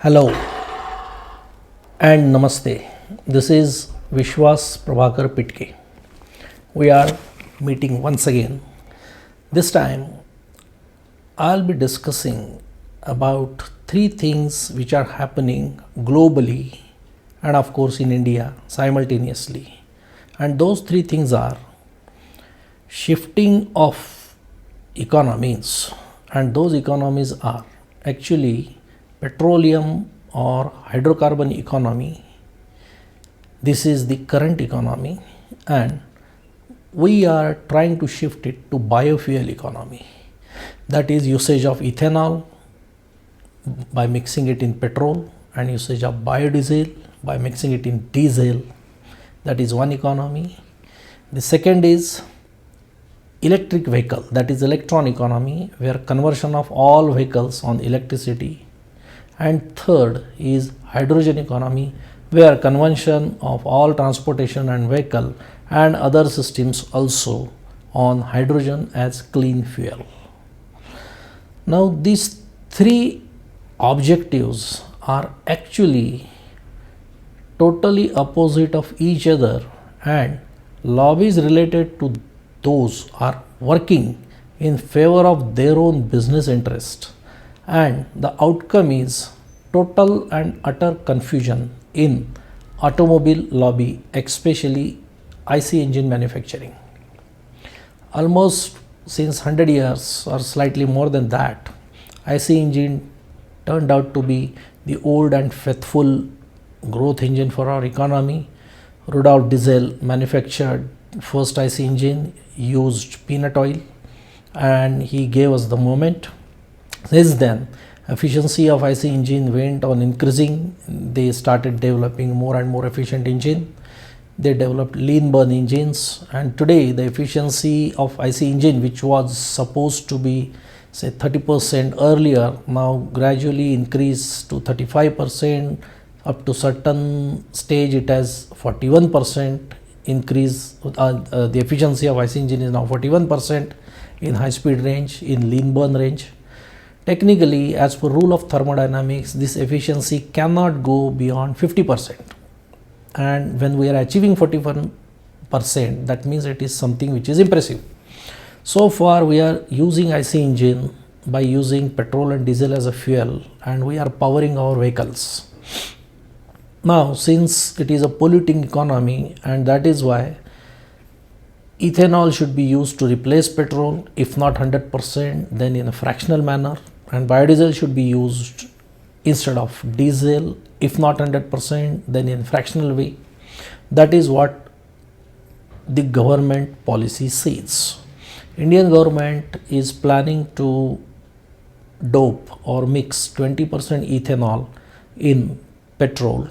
Hello and Namaste. This is Vishwas Prabhakar Pitke. We are meeting once again. This time I'll be discussing about three things which are happening globally and of course in India simultaneously. And those three things are shifting of economies, and those economies are actually petroleum or hydrocarbon economy. This is the current economy, and we are trying to shift it to biofuel economy, that is usage of ethanol by mixing it in petrol and usage of biodiesel by mixing it in diesel. That is one economy. The second is electric vehicle, that is electron economy, where conversion of all vehicles on electricity. And third is hydrogen economy, where conversion of all transportation and vehicle and other systems also on hydrogen as clean fuel. Now these three objectives are actually totally opposite of each other, and lobbies related to those are working in favor of their own business interest, and the outcome is total and utter confusion in automobile lobby, especially IC engine manufacturing. Almost since 100 years or slightly more than that, IC engine turned out to be the old and faithful growth engine for our economy. Rudolf Diesel manufactured first IC engine, used peanut oil, and he gave us the moment. Since then, efficiency of IC engine went on increasing. They started developing more and more efficient engine. They developed lean burn engines, and today the efficiency of IC engine, which was supposed to be say 30% earlier, now gradually increased to 35%. Up to certain stage it has 41% increase. The efficiency of IC engine is now 41% in high speed range, in lean burn range. Technically, as per rule of thermodynamics, this efficiency cannot go beyond 50%, and when we are achieving 41%, that means it is something which is impressive. So far we are using IC engine by using petrol and diesel as a fuel, and we are powering our vehicles. Now since it is a polluting economy, and that is why ethanol should be used to replace petrol, if not 100%, then in a fractional manner, and biodiesel should be used instead of diesel, if not 100%, then in fractional way. That is what the government policy says. Indian government is planning to dope or mix 20% ethanol in petrol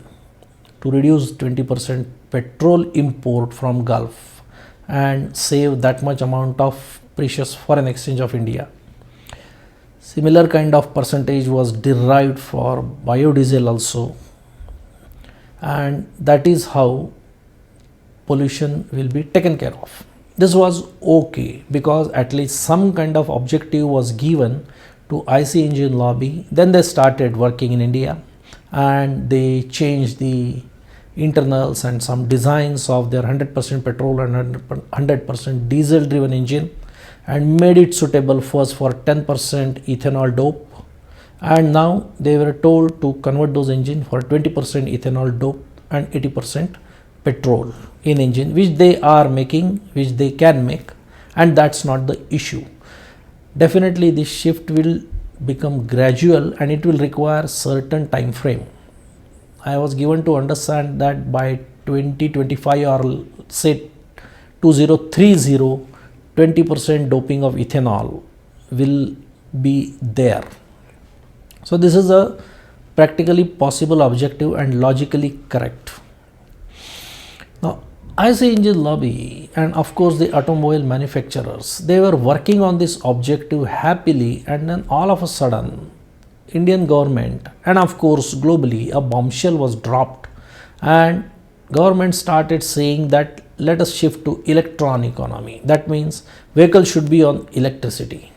to reduce 20% petrol import from Gulf and save that much amount of precious foreign exchange of India. Similar kind of percentage was derived for biodiesel also, and that is how pollution will be taken care of. This was okay because at least some kind of objective was given to IC engine lobby. Then they started working in India, and they changed the internals and some designs of their 100% petrol and 100% diesel driven engine, and made it suitable first for 10% ethanol dope, and now they were told to convert those engines for 20% ethanol dope and 80% petrol in engine, which they are making, which they can make, and that's not the issue. Definitely this shift will become gradual, and it will require certain time frame. I was given to understand that by 2025 or say 2030, 20% doping of ethanol will be there. So this is a practically possible objective and logically correct. Now IC engine lobby and of course the automobile manufacturers, they were working on this objective happily, and then all of a sudden Indian government and of course globally a bombshell was dropped, and government started saying that let us shift to electron economy. That means vehicles should be on electricity.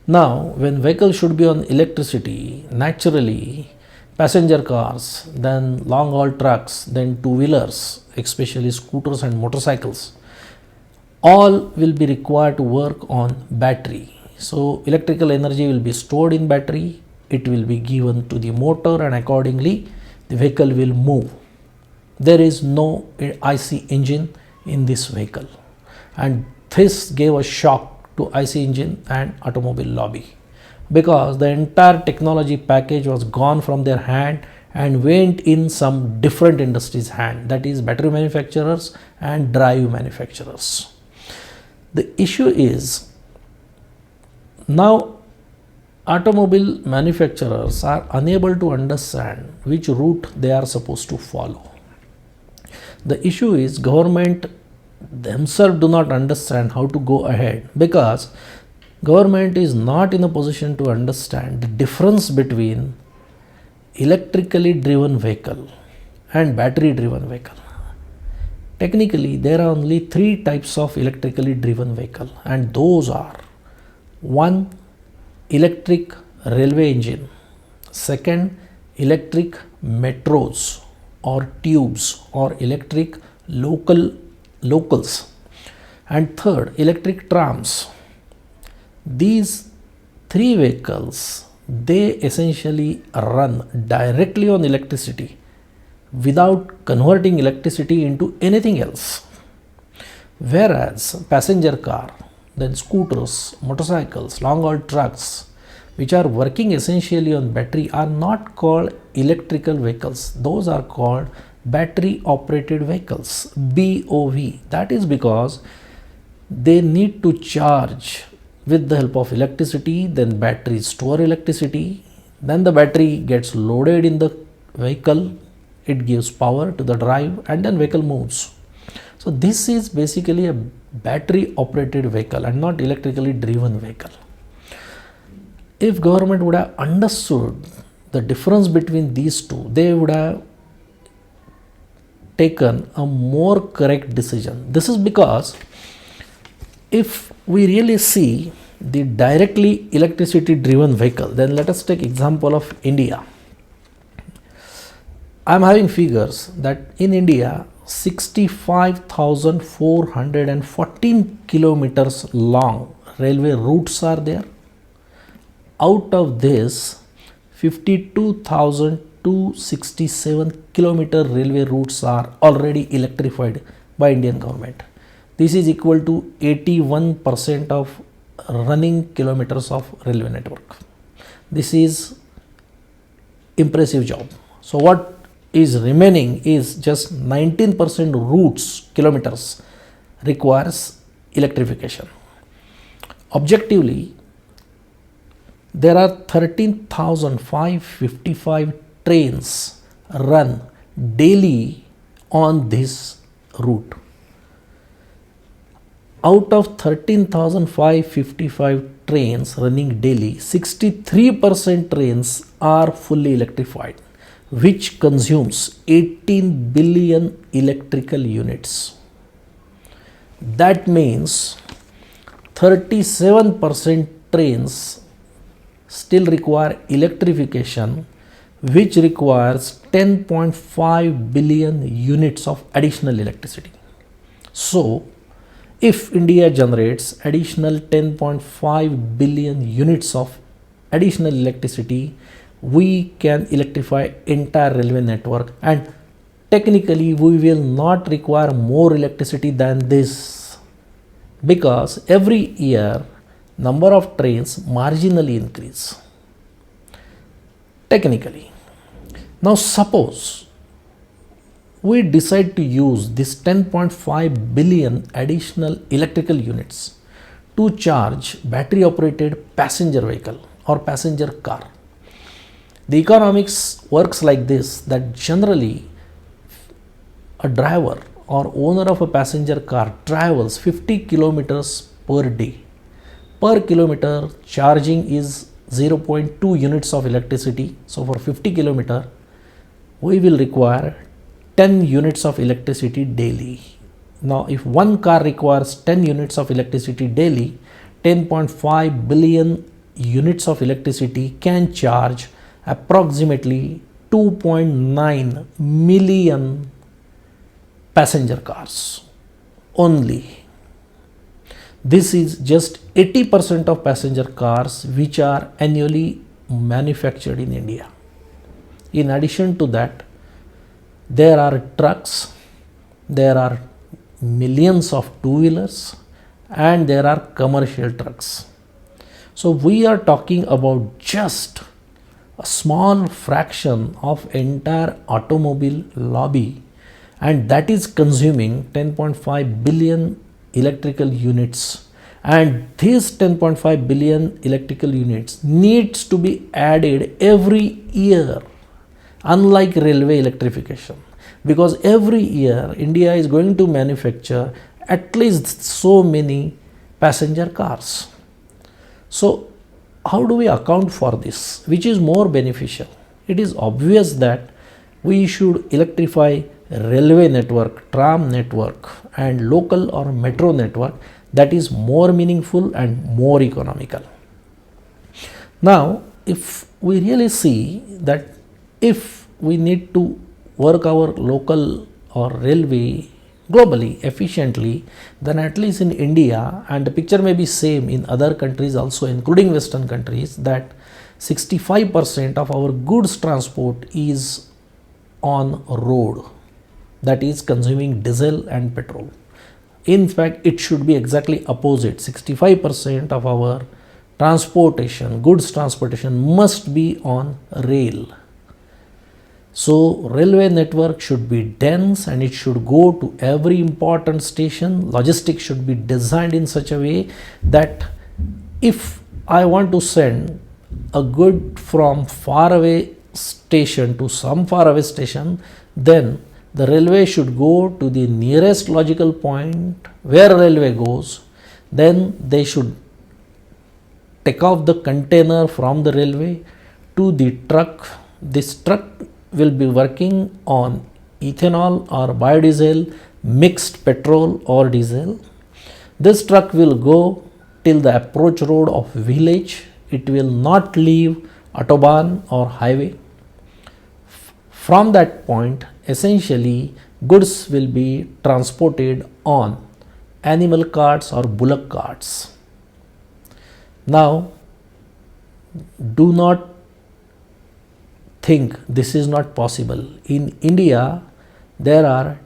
Now when vehicles should be on electricity, naturally passenger cars, then long haul trucks, then two wheelers, especially scooters and motorcycles, all will be required to work on battery. So electrical energy will be stored in battery, it will be given to the motor, and accordingly the vehicle will move. There is no IC engine in this vehicle, and this gave a shock to IC engine and automobile lobby, because the entire technology package was gone from their hand and went in some different industries' hand, that is battery manufacturers and drive manufacturers. The issue is now automobile manufacturers are unable to understand which route they are supposed to follow. The issue is government themselves do not understand how to go ahead, because government is not in a position to understand the difference between electrically driven vehicle and battery driven vehicle. Technically, there are only three types of electrically driven vehicle, and those are: one, electric railway engine; second, electric metros or tubes or electric locals; and third, electric trams. These three vehicles, they essentially run directly on electricity without converting electricity into anything else. Whereas passenger car, then scooters, motorcycles, long haul trucks, which are working essentially on battery, are not called electrical vehicles. Those are called battery operated vehicles, BOV. That is because they need to charge with the help of electricity, then batteries store electricity, then the battery gets loaded in the vehicle, it gives power to the drive, and then vehicle moves. So this is basically a battery operated vehicle and not electrically driven vehicle. If government would have understood the difference between these two, they would have taken a more correct decision. This is because if we really see the directly electricity driven vehicle, then let us take example of India. I am having figures that in India 65,414 kilometers long railway routes are there. Out of this, 52,267 kilometer railway routes are already electrified by Indian government. This is equal to 81% of running kilometers of railway network. This is impressive job. So what is remaining is just 19% routes kilometers requires electrification. Objectively, there are 13,555 trains run daily on this route. Out of 13,555 trains running daily, 63% trains are fully electrified, which consumes 18 billion electrical units. That means 37% trains still require electrification, which requires 10.5 billion units of additional electricity. So, if India generates additional 10.5 billion units of additional electricity, we can electrify entire railway network, and technically we will not require more electricity than this, because every year number of trains marginally increase. Technically. Now suppose we decide to use this 10.5 billion additional electrical units to charge battery operated passenger vehicle or passenger car. The economics works like this, that generally a driver or owner of a passenger car travels 50 kilometers per day. Per kilometer charging is 0.2 units of electricity. So for 50 kilometer we will require 10 units of electricity daily. Now if one car requires 10 units of electricity daily, 10.5 billion units of electricity can charge approximately 2.9 million passenger cars only. This is just 80% of passenger cars which are annually manufactured in India. In addition to that, there are trucks, there are millions of two-wheelers, and there are commercial trucks. So we are talking about just a small fraction of entire automobile lobby, and that is consuming 10.5 billion electrical units, and these 10.5 billion electrical units needs to be added every year, unlike railway electrification, because every year India is going to manufacture at least so many passenger cars. So how do we account for this? Which is more beneficial? It is obvious that we should electrify railway network, tram network, and local or metro network. That is more meaningful and more economical. Now, if we really see that if we need to work our local or railway globally efficiently, then at least in India, and the picture may be same in other countries also, including Western countries, that 65% of our goods transport is on road, that is consuming diesel and petrol. In fact, it should be exactly opposite. 65% of our transportation, goods transportation, must be on rail. So railway network should be dense and it should go to every important station. Logistics should be designed in such a way that if I want to send a good from far away station to some far away station, then the railway should go to the nearest logical point where railway goes. Then they should take off the container from the railway to the truck. This truck will be working on ethanol or biodiesel, mixed petrol or diesel. This truck will go till the approach road of village. It will not leave autobahn or highway. From that point, essentially goods will be transported on animal carts or bullock carts. Now, do not think this is not possible. In India, there are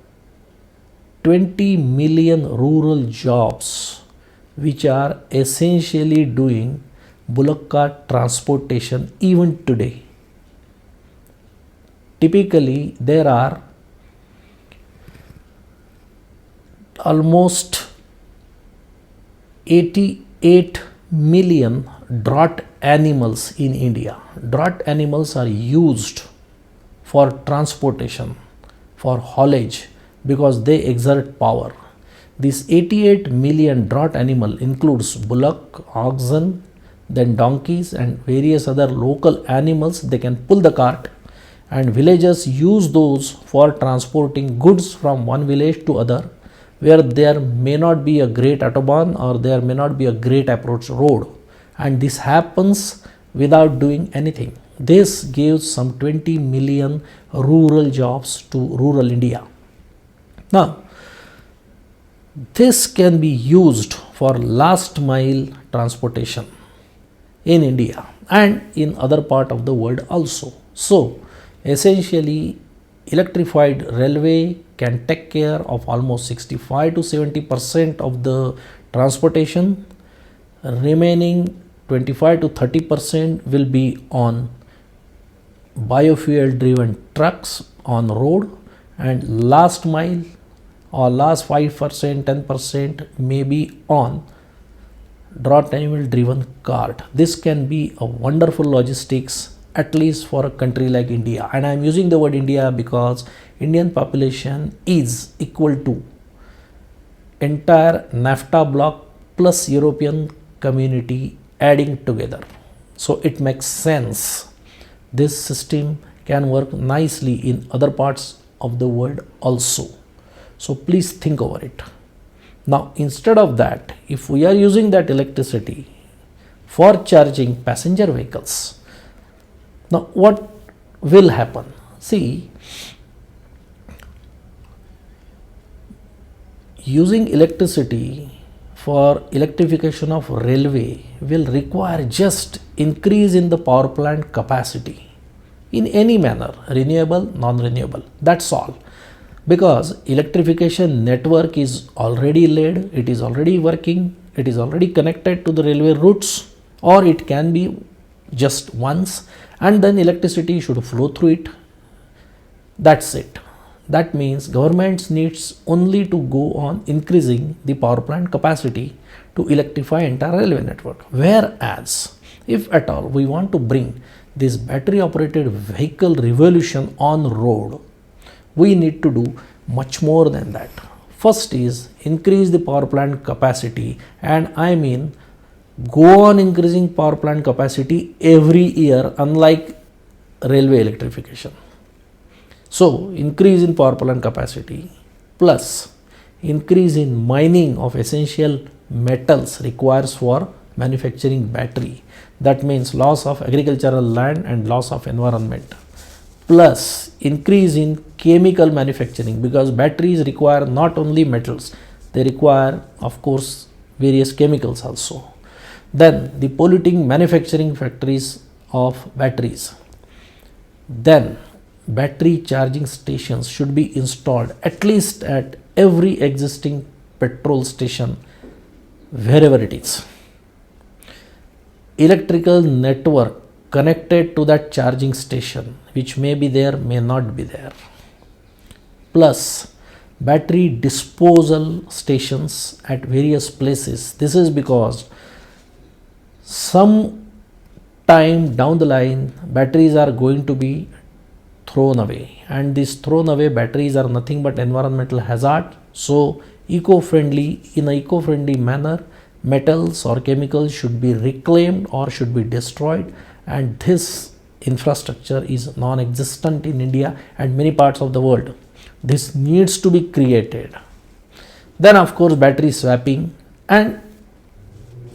20 million rural jobs which are essentially doing bullock cart transportation even today. Typically, there are almost 88 million draught animals in India. Draught animals are used for transportation, for haulage, because they exert power. This 88 million draught animal includes bullock, oxen, then donkeys and various other local animals. They can pull the cart, and villagers use those for transporting goods from one village to other, where there may not be a great autobahn or there may not be a great approach road, and this happens without doing anything. This gives some 20 million rural jobs to rural India. Now, this can be used for last mile transportation in India and in other part of the world also. So essentially, electrified railway can take care of almost 65 to 70% of the transportation. Remaining 25 to 30% will be on biofuel driven trucks on road, and last mile or last 5%, 10% may be on draught animal driven cart. This can be a wonderful logistics, at least for a country like India. And I am using the word India because Indian population is equal to entire NAFTA bloc plus European community adding together. So it makes sense. This system can work nicely in other parts of the world also. So please think over it. Now, instead of that, if we are using that electricity for charging passenger vehicles, now what will happen? See, using electricity for electrification of railway will require just increase in the power plant capacity in any manner, renewable, non-renewable, that's all. Because electrification network is already laid, it is already working, it is already connected to the railway routes, or it can be just once, and then electricity should flow through it. That's it. That means governments needs only to go on increasing the power plant capacity to electrify entire railway network. Whereas if at all we want to bring this battery operated vehicle revolution on road, we need to do much more than that. First is increase the power plant capacity, and I mean go on increasing power plant capacity every year, unlike railway electrification. So increase in power plant capacity plus increase in mining of essential metals requires for manufacturing battery. That means loss of agricultural land and loss of environment, plus increase in chemical manufacturing, because batteries require not only metals, they require of course various chemicals also. Then the polluting manufacturing factories of batteries. Then battery charging stations should be installed at least at every existing petrol station wherever it is. Electrical network connected to that charging station, which may be there, may not be there. Plus battery disposal stations at various places. This is because some time down the line batteries are going to be thrown away, and these thrown away batteries are nothing but environmental hazard. So in a eco-friendly manner, metals or chemicals should be reclaimed or should be destroyed, and this infrastructure is non-existent in India and many parts of the world. This needs to be created. Then of course battery swapping, and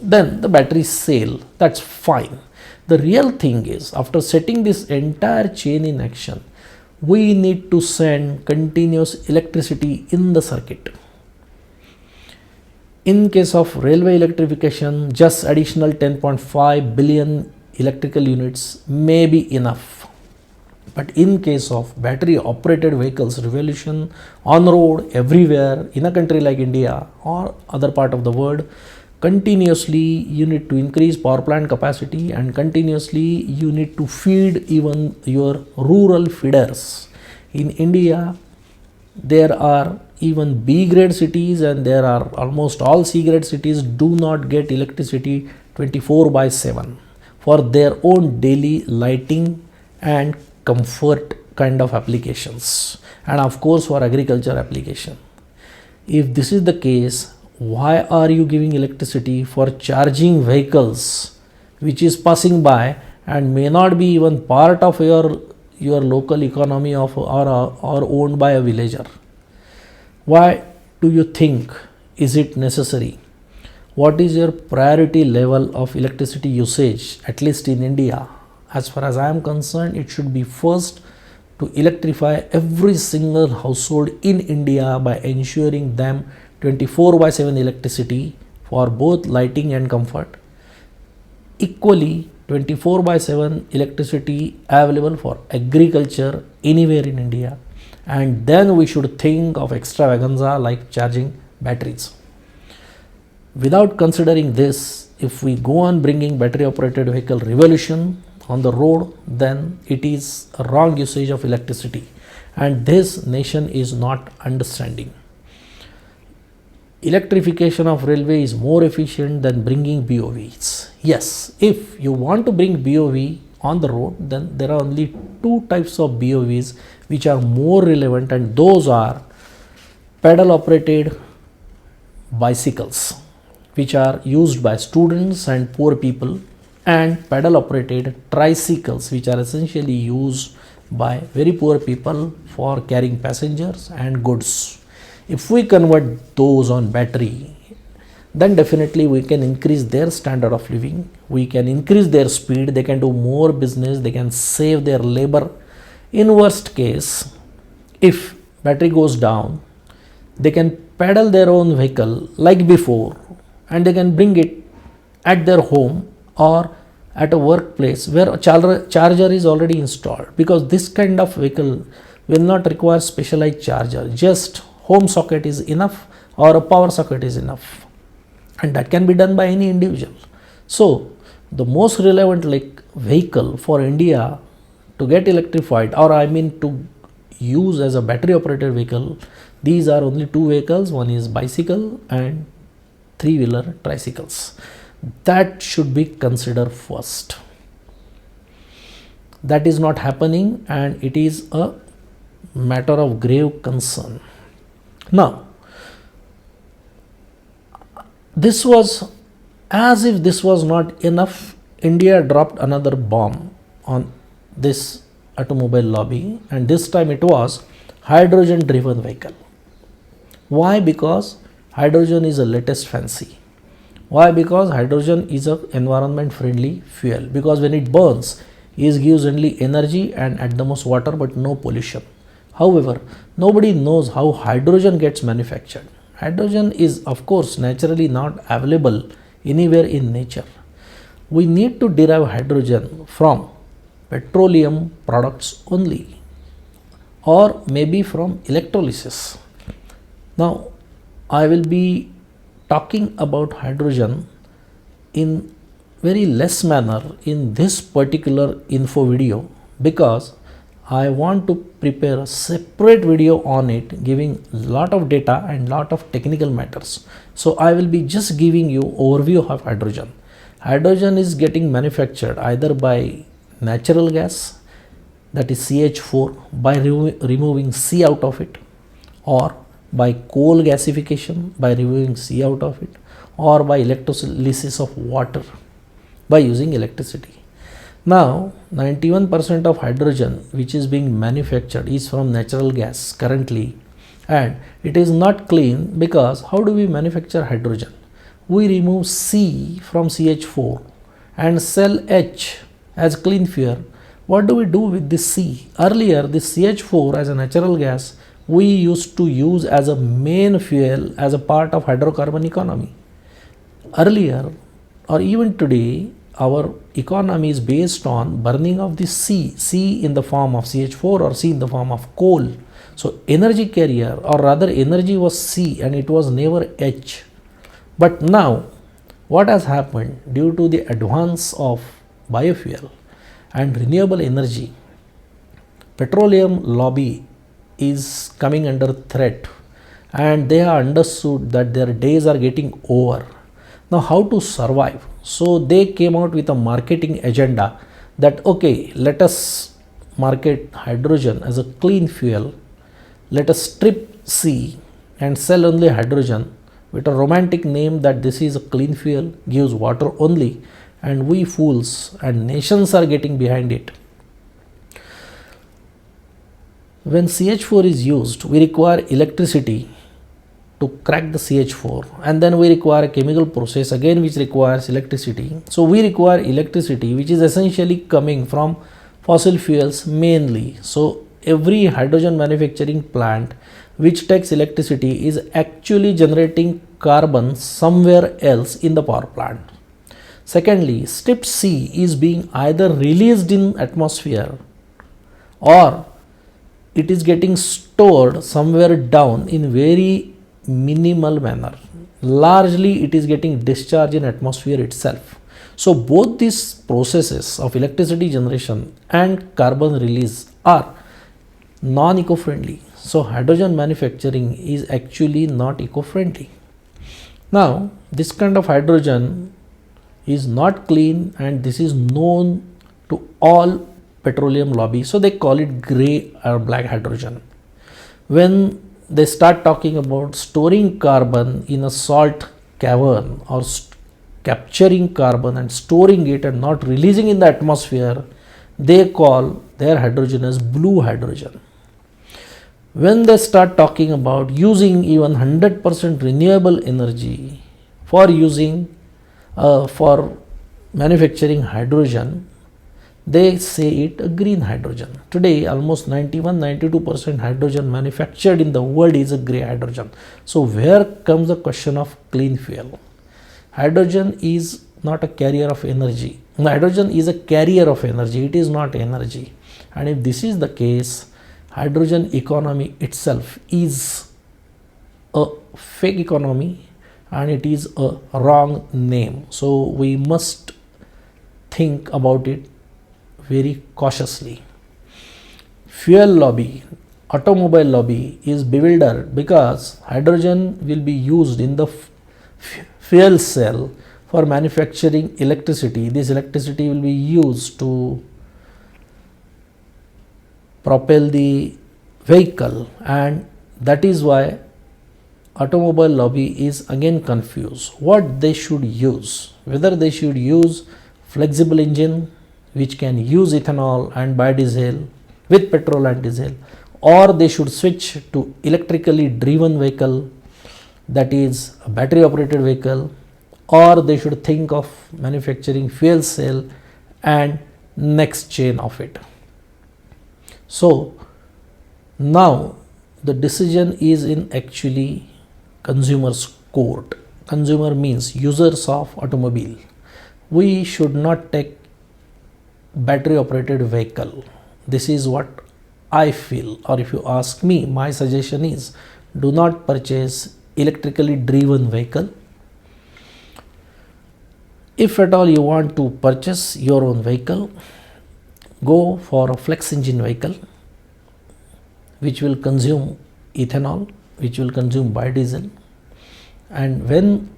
then the battery sale, that's fine. The real thing is, after setting this entire chain in action, we need to send continuous electricity in the circuit. In case of railway electrification, just additional 10.5 billion electrical units may be enough. But in case of battery operated vehicles revolution on road everywhere in a country like India or other part of the world, continuously you need to increase power plant capacity, and continuously you need to feed even your rural feeders. In India, there are even B grade cities, and there are almost all C grade cities do not get electricity 24/7 for their own daily lighting and comfort kind of applications, and of course for agriculture application. If this is the case, why are you giving electricity for charging vehicles which is passing by and may not be even part of your local economy of or owned by a villager? Why do you think is it necessary? What is your priority level of electricity usage, at least in India? As far as I am concerned, it should be first to electrify every single household in India by ensuring them 24/7 electricity for both lighting and comfort. Equally 24/7 electricity available for agriculture anywhere in India, and then we should think of extravaganza like charging batteries. Without considering this, if we go on bringing battery operated vehicle revolution on the road, then it is a wrong usage of electricity, and this nation is not understanding. Electrification of railway is more efficient than bringing BOVs. Yes, if you want to bring BOV on the road, then there are only two types of BOVs which are more relevant, and those are pedal operated bicycles which are used by students and poor people, and pedal operated tricycles which are essentially used by very poor people for carrying passengers and goods. If we convert those on battery, then definitely we can increase their standard of living, we can increase their speed, they can do more business, they can save their labor In worst case, if battery goes down, they can pedal their own vehicle like before, and they can bring it at their home or at a workplace where a charger is already installed, because this kind of vehicle will not require specialized charger. Just home socket is enough or a power socket is enough, and that can be done by any individual. So the most relevant vehicle for India to get electrified, or I mean to use as a battery operated vehicle, these are only two vehicles. One is bicycle and three-wheeler tricycles. That should be considered first. That is not happening, and it is a matter of grave concern. Now, this was, as if this was not enough, India dropped another bomb on this automobile lobby, and this time it was hydrogen driven vehicle. Why? Because hydrogen is the latest fancy. Why? Because hydrogen is an environment friendly fuel, because when it burns, it gives only energy and at the most water, but no pollution. However, nobody knows how hydrogen gets manufactured. Hydrogen is of course naturally not available anywhere in nature. We need to derive hydrogen from petroleum products only, or maybe from electrolysis. Now, I will be talking about hydrogen in very less manner in this particular info video, because I want to prepare a separate video on it, giving lot of data and lot of technical matters. So I will be just giving you overview of hydrogen. Hydrogen is getting manufactured either by natural gas, that is CH4, by removing C out of it, or by coal gasification by removing C out of it, or by electrolysis of water by using electricity. Now 91% of hydrogen which is being manufactured is from natural gas currently, and it is not clean, because how do we manufacture hydrogen? We remove C from CH4 and sell H as clean fuel. What do we do with this C? Earlier this CH4 as a natural gas we used to use as a main fuel as a part of hydrocarbon economy. Earlier, or even today, our economy is based on burning of the C in the form of CH4 or C in the form of coal. So energy carrier, or rather energy, was C and it was never H. But now what has happened due to the advance of biofuel and renewable energy, petroleum lobby is coming under threat, and they have understood that their days are getting over. Now how to survive? So they came out with a marketing agenda that okay, let us market hydrogen as a clean fuel, let us strip C and sell only hydrogen with a romantic name that this is a clean fuel, gives water only, and we fools and nations are getting behind it. When CH4 is used, we require electricity to crack the CH4, and then we require a chemical process again which requires electricity. So we require electricity which is essentially coming from fossil fuels mainly. So every hydrogen manufacturing plant which takes electricity is actually generating carbon somewhere else in the power plant. Secondly, stripped C is being either released in atmosphere or it is getting stored somewhere down in very minimal manner. Largely it is getting discharged in atmosphere itself. So both these processes of electricity generation and carbon release are non-eco-friendly. So hydrogen manufacturing is actually not eco-friendly. Now this kind of hydrogen is not clean, and this is known to all petroleum lobby, so they call it gray or black hydrogen. When they start talking about storing carbon in a salt cavern or capturing carbon and storing it and not releasing in the atmosphere, they call their hydrogen as blue hydrogen. When they start talking about using even 100% renewable energy for using for manufacturing hydrogen, they say it a green hydrogen. Today almost 91-92% hydrogen manufactured in the world is a grey hydrogen. So where comes the question of clean fuel? Hydrogen is not a carrier of energy. Hydrogen is a carrier of energy, it is not energy. And if this is the case, hydrogen economy itself is a fake economy and it is a wrong name. So we must think about it very cautiously. Fuel lobby, automobile lobby is bewildered because hydrogen will be used in the fuel cell for manufacturing electricity. This electricity will be used to propel the vehicle, and that is why automobile lobby is again confused what they should use, whether they should use flexible engine which can use ethanol and biodiesel with petrol and diesel, or they should switch to electrically driven vehicle, that is a battery operated vehicle, or they should think of manufacturing fuel cell and next chain of it. So now the decision is in actually consumer's court. Consumer means users of automobile. We should not take battery operated vehicle. This is what I feel, or if you ask me, my suggestion is do not purchase electrically driven vehicle. If at all you want to purchase your own vehicle, go for a flex engine vehicle which will consume ethanol, which will consume biodiesel. And when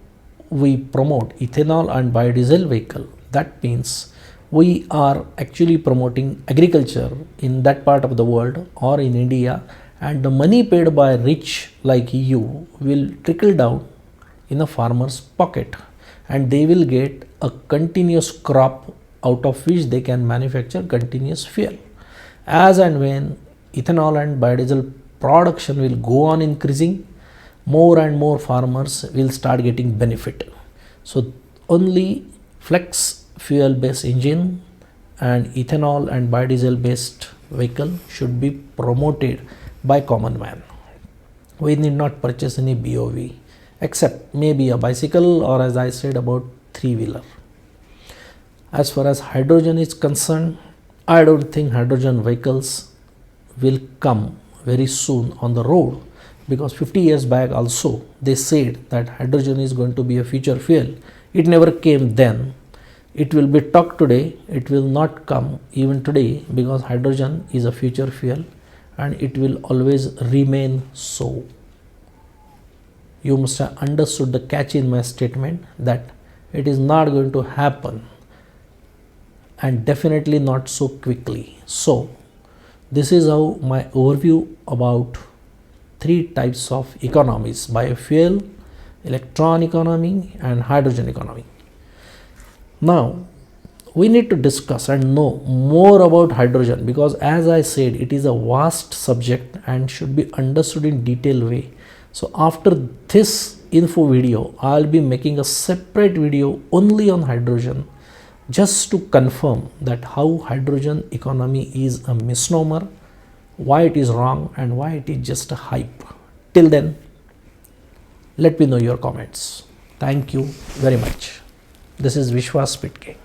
we promote ethanol and biodiesel vehicle, that means we are actually promoting agriculture in that part of the world or in India, and the money paid by rich like you will trickle down in a farmer's pocket, and they will get a continuous crop out of which they can manufacture continuous fuel. As and when ethanol and biodiesel production will go on increasing, more and more farmers will start getting benefit. So only flex fuel based engine and ethanol and biodiesel based vehicle should be promoted by common man. We need not purchase any BOV except maybe a bicycle, or as I said, about 3-wheeler. As far as hydrogen is concerned, I don't think hydrogen vehicles will come very soon on the road, because 50 years back also they said that hydrogen is going to be a future fuel. It never came then. It will be talked today, it will not come even today, because hydrogen is a future fuel and it will always remain so. You must have understood the catch in my statement, that it is not going to happen, and definitely not so quickly. So this is how my overview about 3 types of economies: biofuel, electron economy and hydrogen economy. Now we need to discuss and know more about hydrogen, because as I said, it is a vast subject and should be understood in detailed way. So after this info video, I will be making a separate video only on hydrogen, just to confirm that how hydrogen economy is a misnomer, why it is wrong and why it is just a hype. Till then, let me know your comments. Thank you very much. This is Vishwas Pitke.